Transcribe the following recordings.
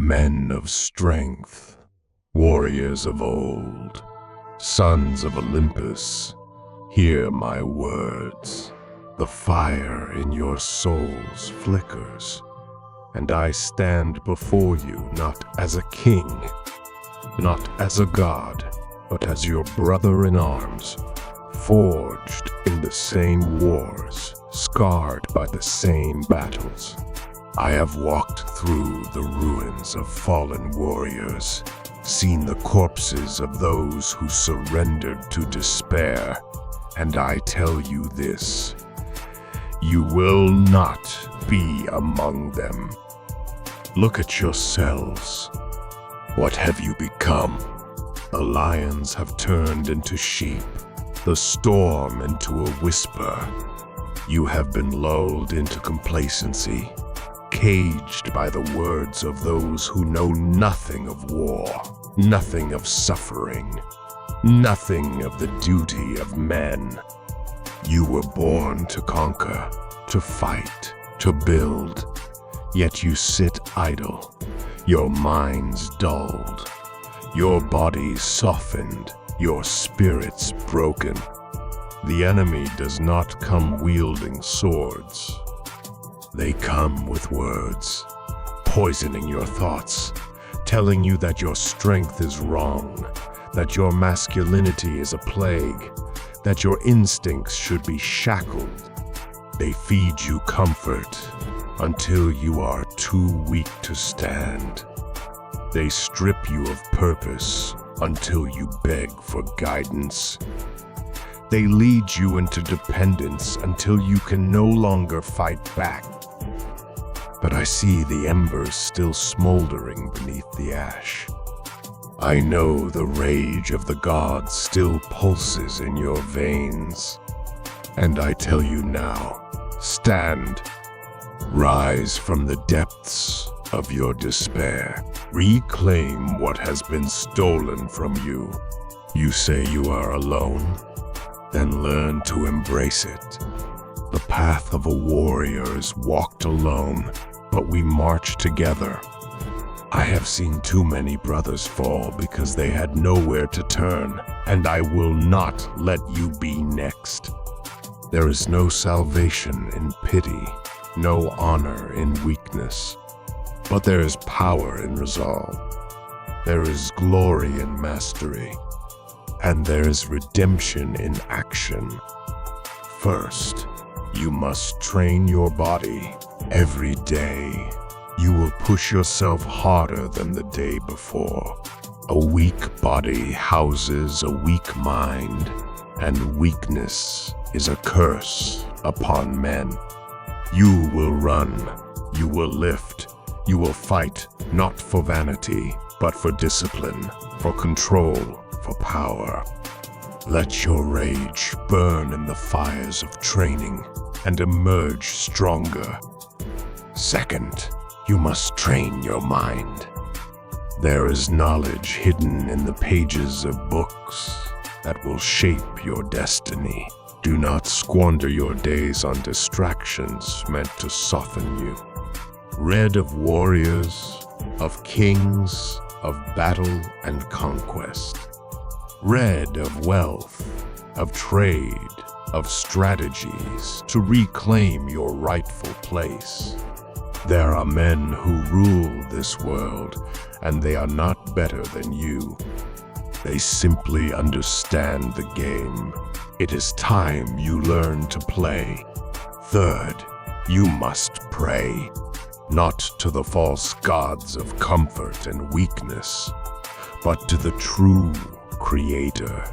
Men of strength, warriors of old, sons of Olympus, hear my words. The fire in your souls flickers, and I stand before you not as a king, not as a god, but as your brother in arms, forged in the same wars, scarred by the same battles. I have walked through the ruins of fallen warriors, seen the corpses of those who surrendered to despair, and I tell you this: you will not be among them. Look at yourselves. What have you become? The lions have turned into sheep, the storm into a whisper. You have been lulled into complacency, caged by the words of those who know nothing of war, nothing of suffering, nothing of the duty of men. You were born to conquer, to fight, to build, yet you sit idle, your minds dulled, your bodies softened, your spirits broken. The enemy does not come wielding swords. They come with words, poisoning your thoughts, telling you that your strength is wrong, that your masculinity is a plague, that your instincts should be shackled. They feed you comfort until you are too weak to stand. They strip you of purpose until you beg for guidance. They lead you into dependence until you can no longer fight back. But I see the embers still smoldering beneath the ash. I know the rage of the gods still pulses in your veins. And I tell you now, stand. Rise from the depths of your despair. Reclaim what has been stolen from you. You say you are alone? Then learn to embrace it. The path of a warrior is walked alone, but we march together. I have seen too many brothers fall because they had nowhere to turn, and I will not let you be next. There is no salvation in pity, no honor in weakness, but there is power in resolve. There is glory in mastery, and there is redemption in action. First, you must train your body. Every day, you will push yourself harder than the day before. A weak body houses a weak mind, and weakness is a curse upon men. You will run, you will lift, you will fight, not for vanity, but for discipline, for control, for power. Let your rage burn in the fires of training and emerge stronger. Second, you must train your mind. There is knowledge hidden in the pages of books that will shape your destiny. Do not squander your days on distractions meant to soften you. Read of warriors, of kings, of battle and conquest. Read of wealth, of trade, of strategies to reclaim your rightful place. There are men who rule this world, and they are not better than you. They simply understand the game. It is time you learn to play. Third, you must pray, not to the false gods of comfort and weakness, but to the true Creator,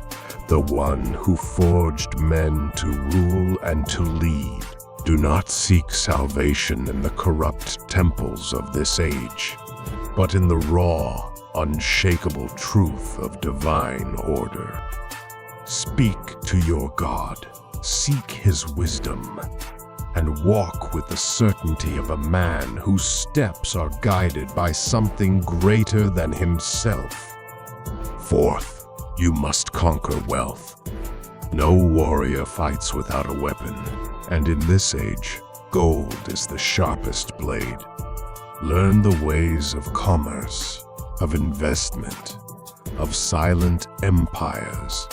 the one who forged men to rule and to lead. Do not seek salvation in the corrupt temples of this age, but in the raw, unshakable truth of divine order. Speak to your God, seek His wisdom, and walk with the certainty of a man whose steps are guided by something greater than himself. Fourth, you must conquer wealth. No warrior fights without a weapon, and in this age, gold is the sharpest blade. Learn the ways of commerce, of investment, of silent empires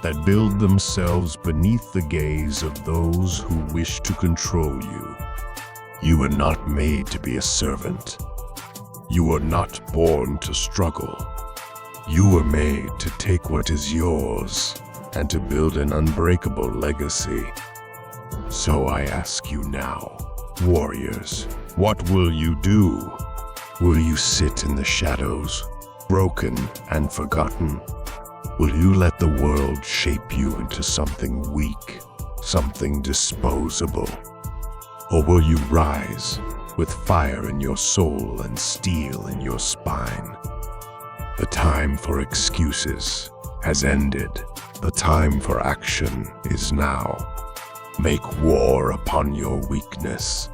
that build themselves beneath the gaze of those who wish to control you. You were not made to be a servant. You were not born to struggle. You were made to take what is yours and to build an unbreakable legacy. So I ask you now, warriors, what will you do? Will you sit in the shadows, broken and forgotten? Will you let the world shape you into something weak, something disposable? Or will you rise with fire in your soul and steel in your spine? The time for excuses has ended. The time for action is now. Make war upon your weakness.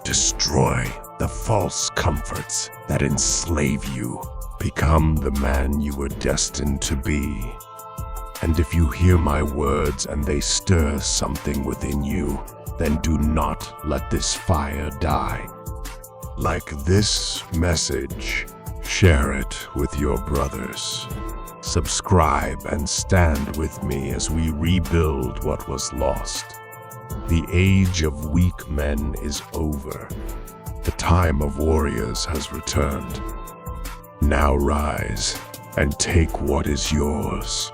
Destroy the false comforts that enslave you. Become the man you were destined to be. And if you hear my words and they stir something within you, then do not let this fire die. Like this message, share it with your brothers. Subscribe and stand with me as we rebuild what was lost. The age of weak men is over. The time of warriors has returned. Now rise and take what is yours.